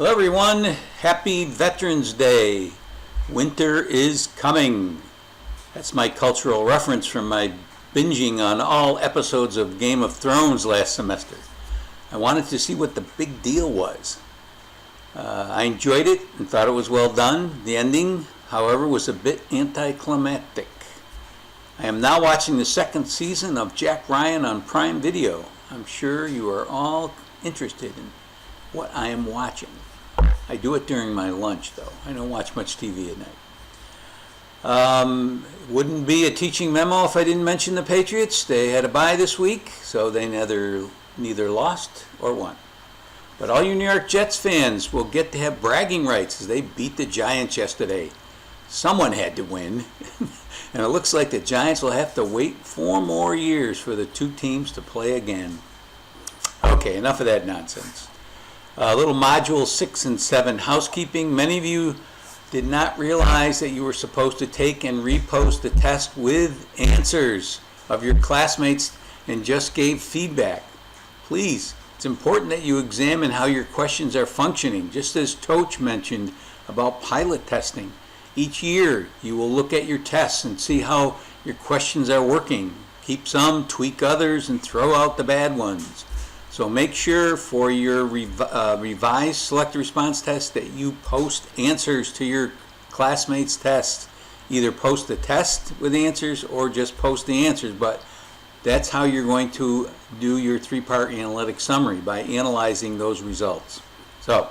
Hello everyone, happy Veterans Day. Winter is coming. That's my cultural reference from my binging on all episodes of Game of Thrones last semester. I wanted to see what the big deal was. I enjoyed it and thought it was well done. The ending, however, was a bit anticlimactic. I am now watching the second season of Jack Ryan on Prime Video. I'm sure you are all interested in what I am watching. I do it during my lunch, though. I don't watch much TV at night. Wouldn't be a teaching memo if I didn't mention the Patriots. They had a bye this week, so they neither lost or won. But all you New York Jets fans will get to have bragging rights as they beat the Giants yesterday. Someone had to win, and it looks like the Giants will have to wait 4 more years for the two teams to play again. Okay, enough of that nonsense. Little module 6 and 7 housekeeping. Many of you did not realize that you were supposed to take and repost the test with answers of your classmates and just gave feedback. Please, it's important that you examine how your questions are functioning, just as Toch mentioned about pilot testing. Each year you will look at your tests and see how your questions are working. Keep some, tweak others, and throw out the bad ones. So make sure for your revised select response test that you post answers to your classmates' tests. Either post the test with answers or just post the answers, but that's how you're going to do your 3-part analytic summary, by analyzing those results. So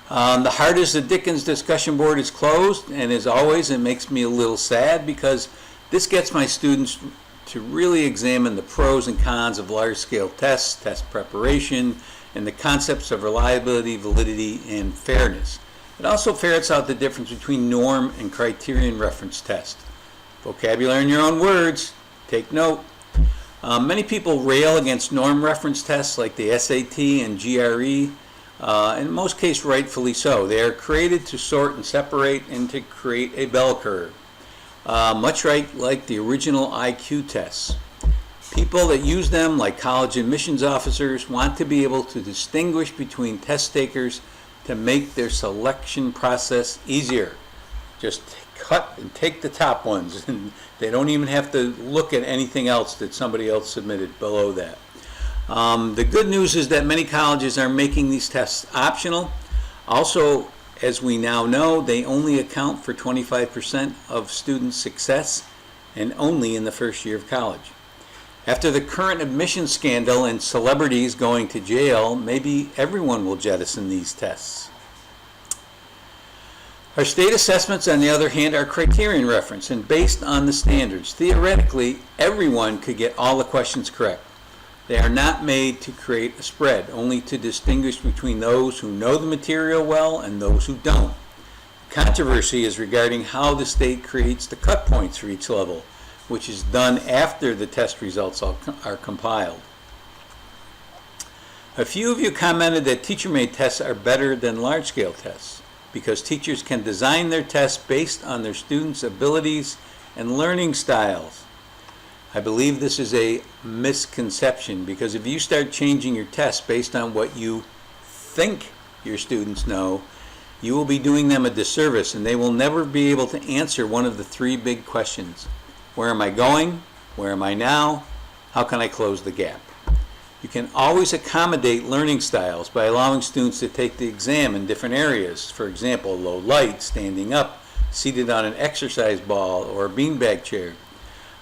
the Hard as the Dickens discussion board is closed, and as always it makes me a little sad because this gets my students to really examine the pros and cons of large-scale tests, test preparation, and the concepts of reliability, validity, and fairness. It also ferrets out the difference between norm and criterion reference test. Vocabulary in your own words, take note. Many people rail against norm reference tests like the SAT and GRE, in most cases rightfully so. They are created to sort and separate and to create a bell curve. Much like the original IQ tests. People that use them, like college admissions officers, want to be able to distinguish between test takers to make their selection process easier. Just cut and take the top ones, and they don't even have to look at anything else that somebody else submitted below that. The good news is that many colleges are making these tests optional. Also, as we now know, they only account for 25% of student success, and only in the first year of college. After the current admission scandal and celebrities going to jail, maybe everyone will jettison these tests. Our state assessments, on the other hand, are criterion reference and based on the standards. Theoretically, everyone could get all the questions correct. They are not made to create a spread, only to distinguish between those who know the material well and those who don't. Controversy is regarding how the state creates the cut points for each level, which is done after the test results are compiled. A few of you commented that teacher-made tests are better than large-scale tests because teachers can design their tests based on their students' abilities and learning styles. I believe this is a misconception, because if you start changing your tests based on what you think your students know, you will be doing them a disservice, and they will never be able to answer one of the 3 big questions. Where am I going? Where am I now? How can I close the gap? You can always accommodate learning styles by allowing students to take the exam in different areas. For example, low light, standing up, seated on an exercise ball or a beanbag chair.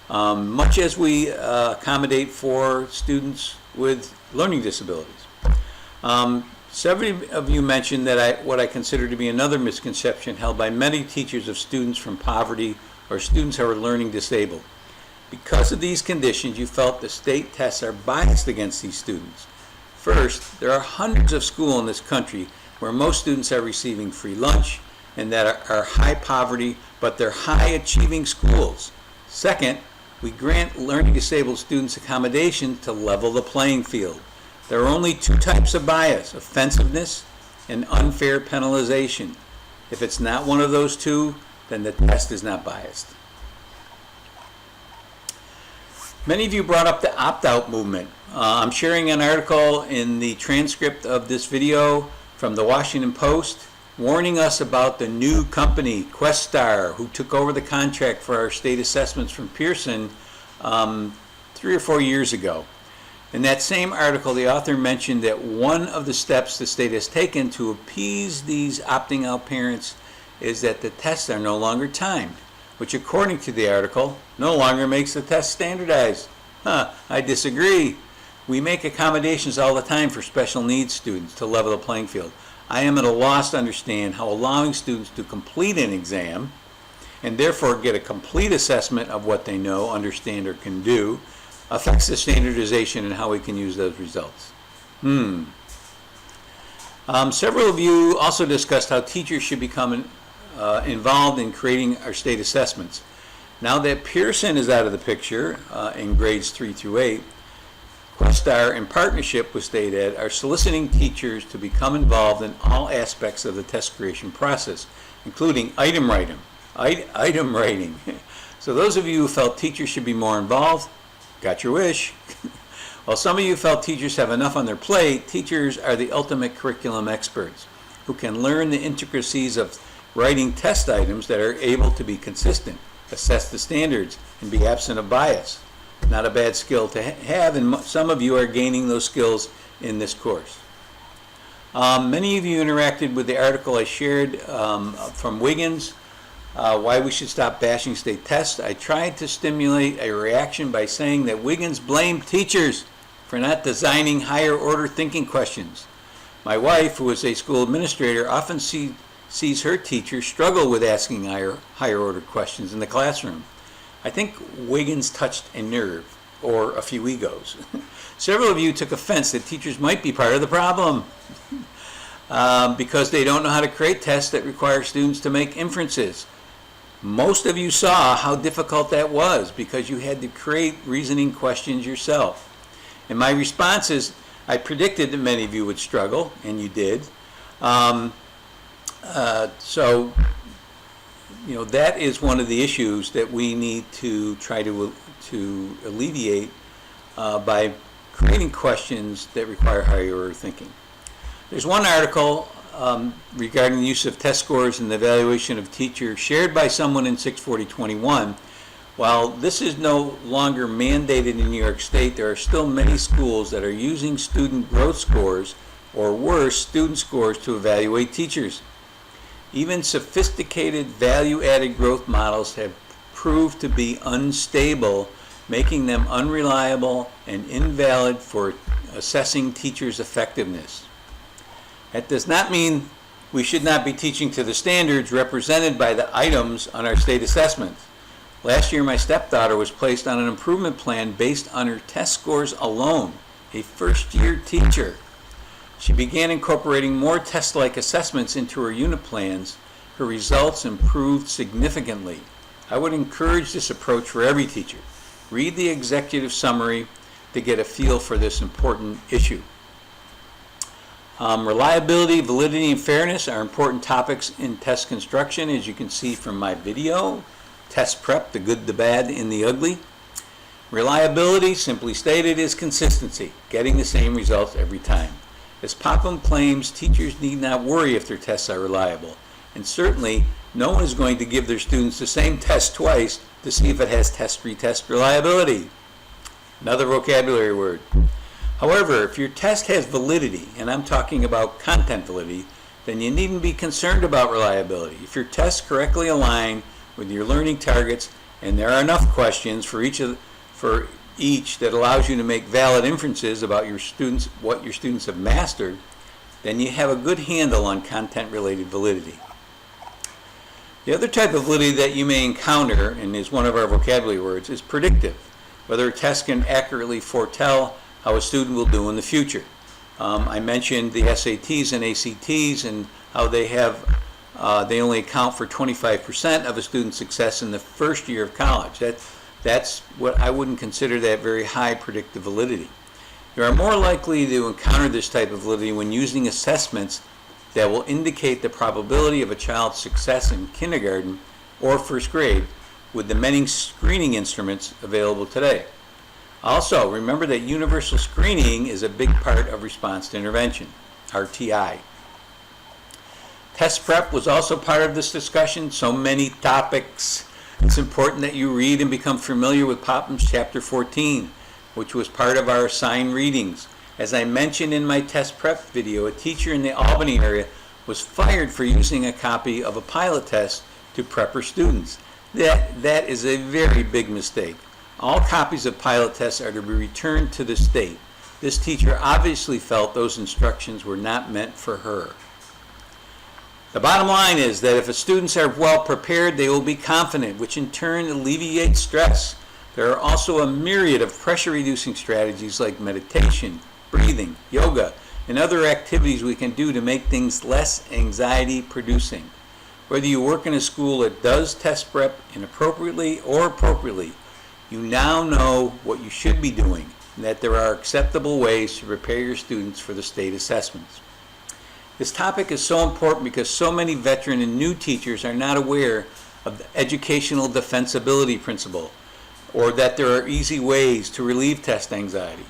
Much as we accommodate for students with learning disabilities. Several of you mentioned that what I consider to be another misconception held by many teachers of students from poverty or students who are learning disabled. Because of these conditions, you felt the state tests are biased against these students. First, there are hundreds of schools in this country where most students are receiving free lunch and that are high poverty, but they're high achieving schools. Second, we grant learning disabled students accommodation to level the playing field. There are only 2 types of bias: offensiveness and unfair penalization. If it's not one of those 2, then the test is not biased. Many of you brought up the opt-out movement. I'm sharing an article in the transcript of this video from the Washington Post, warning us about the new company, Questar, who took over the contract for our state assessments from Pearson 3 or 4 years ago. In that same article, the author mentioned that one of the steps the state has taken to appease these opting out parents is that the tests are no longer timed, which according to the article, no longer makes the test standardized. I disagree. We make accommodations all the time for special needs students to level the playing field. I am at a loss to understand how allowing students to complete an exam and therefore get a complete assessment of what they know, understand, or can do affects the standardization and how we can use those results. Several of you also discussed how teachers should become involved in creating our state assessments. Now that Pearson is out of the picture in grades 3 through 8, Questar, in partnership with State Ed, are soliciting teachers to become involved in all aspects of the test creation process, including item writing. So those of you who felt teachers should be more involved, got your wish. While some of you felt teachers have enough on their plate, teachers are the ultimate curriculum experts who can learn the intricacies of writing test items that are able to be consistent, assess the standards, and be absent of bias. Not a bad skill to have, and some of you are gaining those skills in this course. Many of you interacted with the article I shared from Wiggins, Why We Should Stop Bashing State Tests. I tried to stimulate a reaction by saying that Wiggins blamed teachers for not designing higher order thinking questions. My wife, who is a school administrator, often sees her teachers struggle with asking higher order questions in the classroom. I think Wiggins touched a nerve, or a few egos. Several of you took offense that teachers might be part of the problem because they don't know how to create tests that require students to make inferences. Most of you saw how difficult that was because you had to create reasoning questions yourself. And my response is, I predicted that many of you would struggle, and you did. That is one of the issues that we need to try to alleviate by creating questions that require higher order thinking. There's one article regarding the use of test scores in the evaluation of teachers shared by someone in 64021. While this is no longer mandated in New York State, there are still many schools that are using student growth scores, or worse, student scores, to evaluate teachers. Even sophisticated value-added growth models have proved to be unstable, making them unreliable and invalid for assessing teachers' effectiveness. That does not mean we should not be teaching to the standards represented by the items on our state assessments. Last year, my stepdaughter was placed on an improvement plan based on her test scores alone, a first-year teacher. She began incorporating more test-like assessments into her unit plans. Her results improved significantly. I would encourage this approach for every teacher. Read the executive summary to get a feel for this important issue. Reliability, validity, and fairness are important topics in test construction, as you can see from my video. Test prep, the good, the bad, and the ugly. Reliability, simply stated, is consistency, getting the same results every time. As Popham claims, teachers need not worry if their tests are reliable, and certainly no one is going to give their students the same test twice to see if it has test-retest reliability. Another vocabulary word. However, if your test has validity, and I'm talking about content validity, then you needn't be concerned about reliability. If your tests correctly align with your learning targets, and there are enough questions for each that allows you to make valid inferences about your students, what your students have mastered, then you have a good handle on content-related validity. The other type of validity that you may encounter, and is one of our vocabulary words, is predictive, whether a test can accurately foretell how a student will do in the future. I mentioned the SATs and ACTs and how they only account for 25% of a student's success in the first year of college. That's what I wouldn't consider that very high predictive validity. You are more likely to encounter this type of validity when using assessments that will indicate the probability of a child's success in kindergarten or first grade with the many screening instruments available today. Also, remember that universal screening is a big part of response to intervention, RTI. Test prep was also part of this discussion. So many topics. It's important that you read and become familiar with Popham's Chapter 14, which was part of our assigned readings. As I mentioned in my test prep video, a teacher in the Albany area was fired for using a copy of a pilot test to prep her students. That is a very big mistake. All copies of pilot tests are to be returned to the state. This teacher obviously felt those instructions were not meant for her. The bottom line is that if the students are well prepared, they will be confident, which in turn alleviates stress. There are also a myriad of pressure-reducing strategies like meditation, breathing, yoga, and other activities we can do to make things less anxiety-producing. Whether you work in a school that does test prep inappropriately or appropriately, you now know what you should be doing and that there are acceptable ways to prepare your students for the state assessments. This topic is so important because so many veteran and new teachers are not aware of the educational defensibility principle, or that there are easy ways to relieve test anxiety.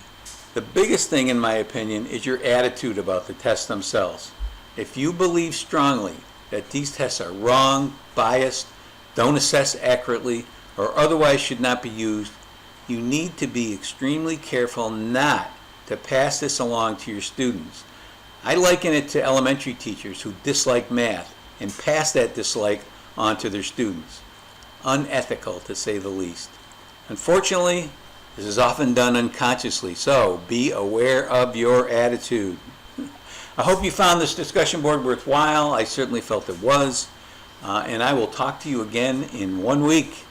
The biggest thing, in my opinion, is your attitude about the tests themselves. If you believe strongly that these tests are wrong, biased, don't assess accurately, or otherwise should not be used, you need to be extremely careful not to pass this along to your students. I liken it to elementary teachers who dislike math and pass that dislike on to their students. Unethical, to say the least. Unfortunately, this is often done unconsciously, so be aware of your attitude. I hope you found this discussion board worthwhile. I certainly felt it was. And I will talk to you again in 1 week.